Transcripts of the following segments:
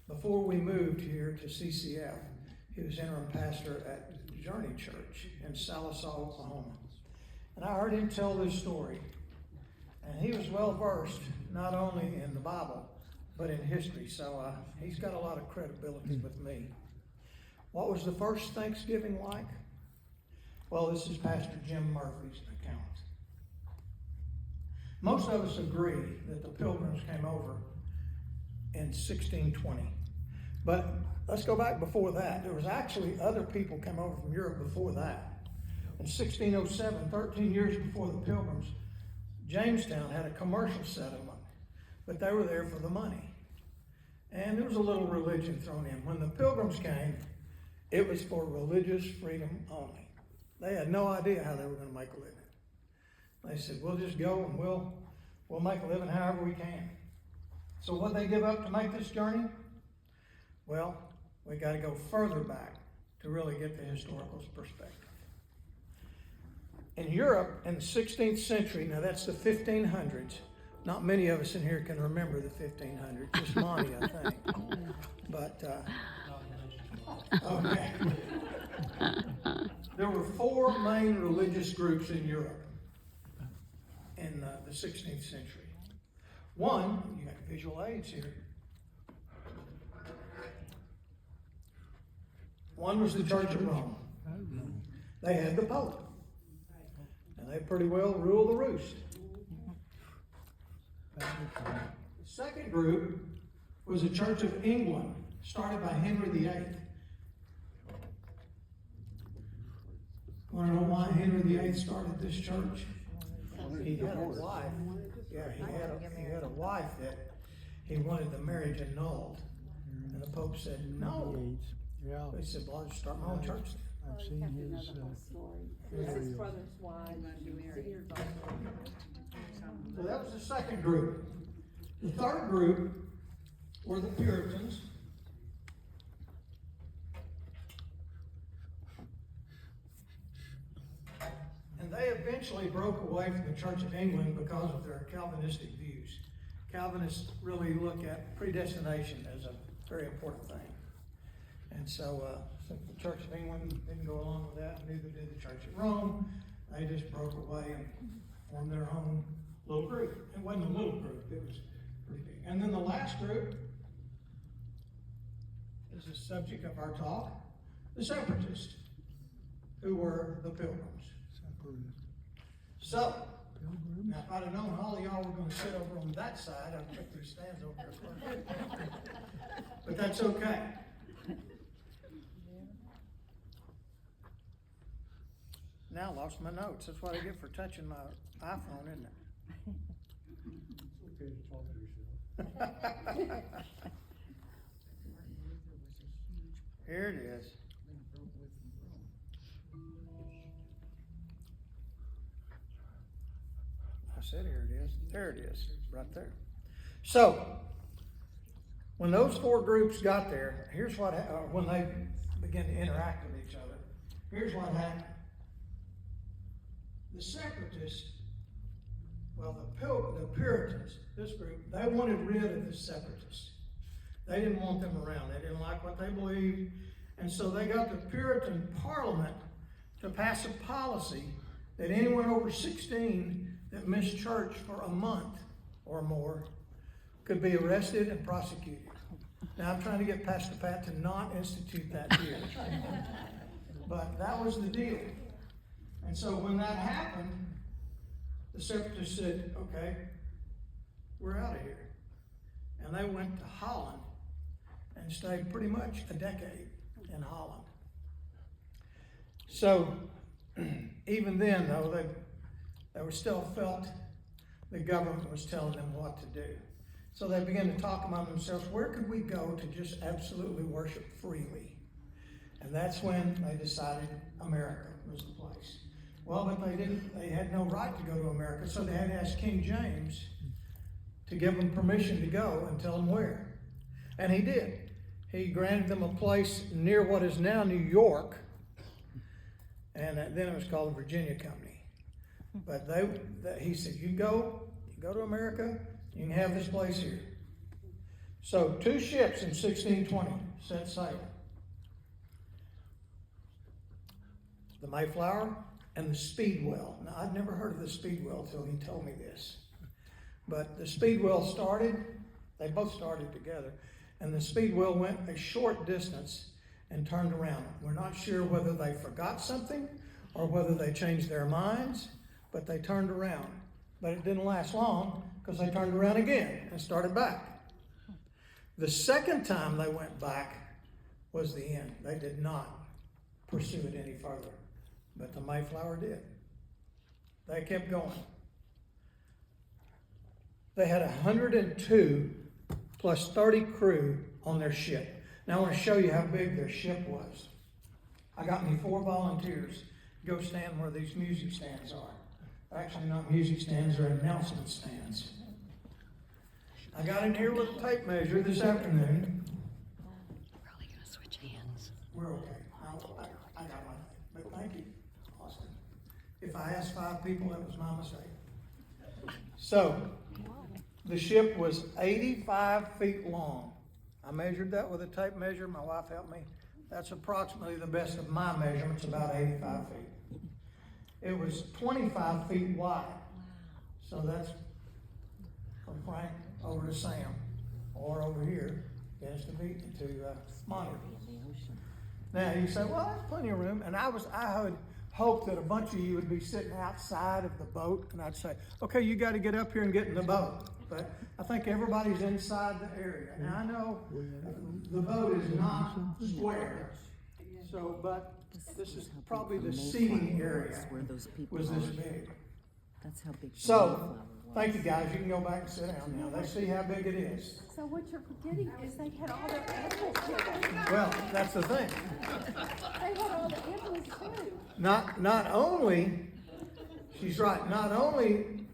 before we moved here to CCF, he was interim pastor at Journey Church in Sallisaw, Oklahoma. And I heard him tell this story. And he was well versed, not only in the Bible, but in history. So he's got a lot of credibility with me. What was the first Thanksgiving like? Well, this is Pastor Jim Murphy's account. Most of us agree that the Pilgrims came over in 1620. But let's go back before that. There was actually other people came over from Europe before that. In 1607, 13 years before the Pilgrims, Jamestown had a commercial settlement, but they were there for the money. And there was a little religion thrown in. When the Pilgrims came, it was for religious freedom only. They had no idea how they were going to make a living. They said, we'll just go and we'll make a living however we can. So what did they give up to make this journey? Well, we got to go further back to really get the historical perspective. In Europe, in the 16th century, now that's the 1500s. Not many of us in here can remember the 1500s, just Monty, I think. But, okay. There were four main religious groups in Europe in the 16th century. One, you got visual aids here. One was the Church of Rome. They had the Pope. And they pretty well ruled the roost. The second group was the Church of England, started by Henry VIII. Want to know why Henry VIII started this church? He had a wife. Yeah, he had a wife that he wanted the marriage annulled. And the Pope said, no. He said, well, I'll just start my own church then. I've seen his his brother's wife. So that was the second group. The third group were the Puritans. And they eventually broke away from the Church of England because of their Calvinistic views. Calvinists really look at predestination as a very important thing. And so since the Church of England didn't go along with that, neither did the Church of Rome. They just broke away and formed their own little group. It wasn't a little group, it was pretty big. And then the last group is the subject of our talk, the Separatists, who were the Pilgrims. So, now if I'd have known all of y'all were going to sit over on that side, I'd put these stands over there first. But that's okay. Now I lost my notes. That's what I get for touching my iPhone, isn't it? It's okay to talk to yourself. Here it is. I said here it is. There it is, right there. So, when those four groups got there, here's what when they began to interact with each other. Here's what happened. The Separatists, well, the Puritans, this group, they wanted rid of the Separatists. They didn't want them around. They didn't like what they believed. And so they got the Puritan Parliament to pass a policy that anyone over 16 that missed church for a month or more could be arrested and prosecuted. Now, I'm trying to get Pastor Pat to not institute that here. But that was the deal. And so when that happened, the Separatists said, okay, we're out of here. And they went to Holland and stayed pretty much a decade in Holland. So even then, though, they were still felt the government was telling them what to do. So they began to talk among themselves, where could we go to just absolutely worship freely? And that's when they decided America was the place. Well, but they had no right to go to America, so they had to ask King James to give them permission to go and tell them where. And he did. He granted them a place near what is now New York, and then it was called the Virginia Company. But he said, you go to America, you can have this place here. So 2 ships in 1620 set sail. The Mayflower and the Speedwell. Now, I'd never heard of the Speedwell until he told me this. But the Speedwell they both started together, and the Speedwell went a short distance and turned around. We're not sure whether they forgot something or whether they changed their minds, but they turned around. But it didn't last long because they turned around again and started back. The second time they went back was the end. They did not pursue it any further, but the Mayflower did. They kept going. They had 102 plus 30 crew on their ship. Now I want to show you how big their ship was. I got me 4 volunteers to go stand where these music stands are. Actually, not music stands, they're announcement stands. I got in here with a tape measure this afternoon. Probably gonna switch hands. We're okay. I got my thing. But thank you, Austin. If I asked 5 people, that was my mistake. So, the ship was 85 feet long. I measured that with a tape measure. My wife helped me. That's approximately the best of my measurements, about 85 feet. It was 25 feet wide. So that's from Frank over to Sam, or over here, Dennis to Monty. Now you say, well, there's plenty of room, and I had hoped that a bunch of you would be sitting outside of the boat, and I'd say, okay, you got to get up here and get in the boat. But I think everybody's inside the area. Now I know the boat is not square, so but this is probably the seating area was this big. That's how big. So, thank you guys. You can go back and sit down now. They see how big it is. So what you're forgetting is they had all their animals with them. Well, that's the thing. They had all the animals too. Not only, she's right, not only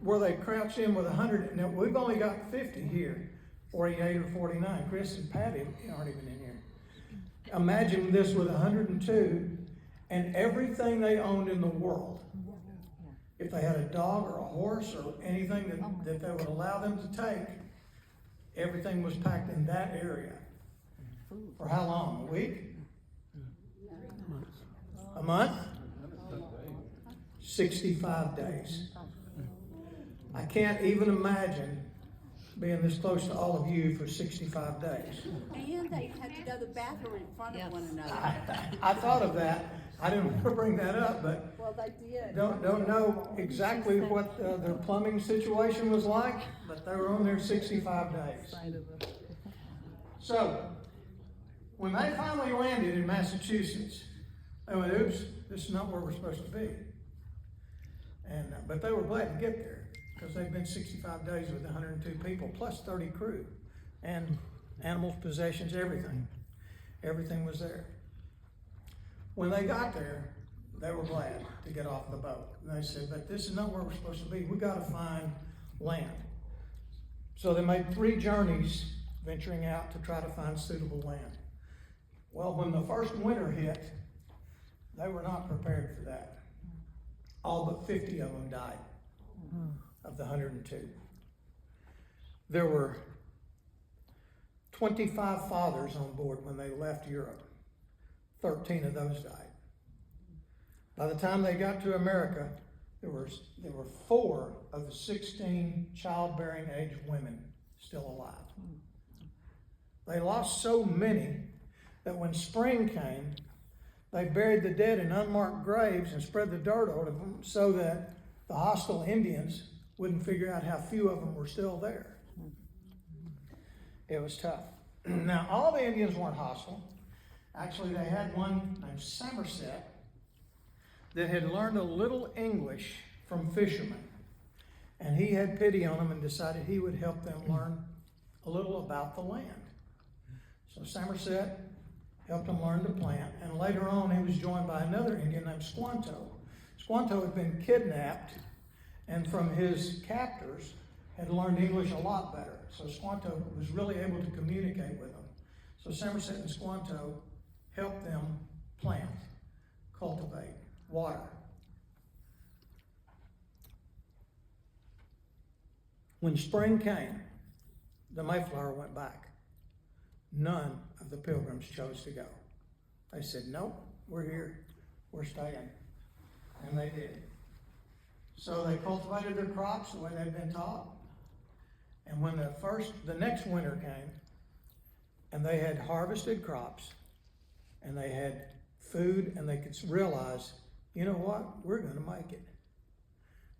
were they crouched in with 100, now we've only got 50 here, 48 or 49. Chris and Patty aren't even in here. Imagine this with 102 and everything they owned in the world. If they had a dog or a horse or anything that they would allow them to take, everything was packed in that area. For how long? A week? A month? 65 days. I can't even imagine being this close to all of you for 65 days. And they had to go to the bathroom in front of one another. I thought of that. I didn't want to bring that up, but Well, they did. don't know exactly what their plumbing situation was like, but they were on there 65 days. So, when they finally landed in Massachusetts, they went, oops, this is not where we're supposed to be. And but they were glad to get there because they'd been 65 days with 102 people plus 30 crew and animals, possessions, everything. Everything was there. When they got there, they were glad to get off the boat. And they said, but this is not where we're supposed to be. We got to find land. So they made 3 journeys venturing out to try to find suitable land. Well, when the first winter hit, they were not prepared for that. All but 50 of them died of the 102. There were 25 fathers on board when they left Europe. 13 of those died. By the time they got to America, there were 4 of the 16 childbearing age women still alive. They lost so many that when spring came, they buried the dead in unmarked graves and spread the dirt over them so that the hostile Indians wouldn't figure out how few of them were still there. It was tough. Now, all the Indians weren't hostile. Actually, they had one named Somerset that had learned a little English from fishermen. And he had pity on them and decided he would help them learn a little about the land. So Somerset helped them learn to plant, and later on he was joined by another Indian named Squanto. Squanto had been kidnapped, and from his captors had learned English a lot better. So Squanto was really able to communicate with them. So Somerset and Squanto helped them plant, cultivate, water. When spring came, the Mayflower went back. None of the pilgrims chose to go. They said, nope, we're here, we're staying. And they did. So they cultivated their crops the way they'd been taught. And when the next winter came, and they had harvested crops, and they had food, and they could realize, you know what, we're gonna make it.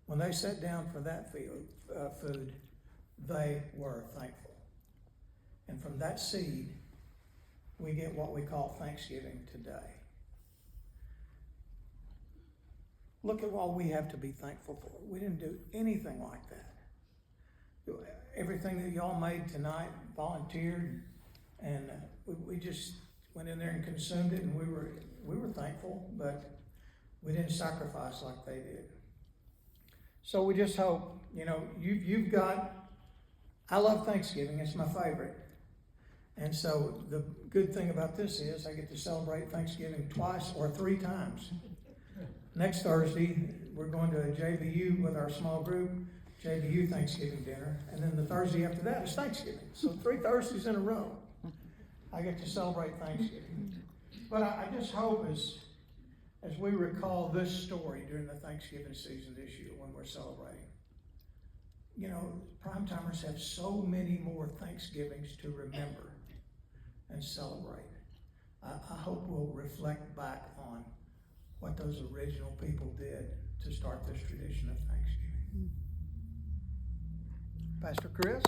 When they sat down for that food, they were thankful. And from that seed, we get what we call Thanksgiving today. Look at what we have to be thankful for. We didn't do anything like that. Everything that y'all made tonight, volunteered, and we just went in there and consumed it, and we were thankful, but we didn't sacrifice like they did. So we just hope, you've got, I love Thanksgiving, it's my favorite. And so the good thing about this is I get to celebrate Thanksgiving twice or 3 times. Next Thursday, we're going to a JVU with our small group, JVU Thanksgiving dinner, and then the Thursday after that is Thanksgiving. So 3 Thursdays in a row, I get to celebrate Thanksgiving. But I just hope as we recall this story during the Thanksgiving season this year when we're celebrating, Primetimers have so many more Thanksgivings to remember and celebrate. I hope we'll reflect back on what those original people did to start this tradition of Thanksgiving. Pastor Chris?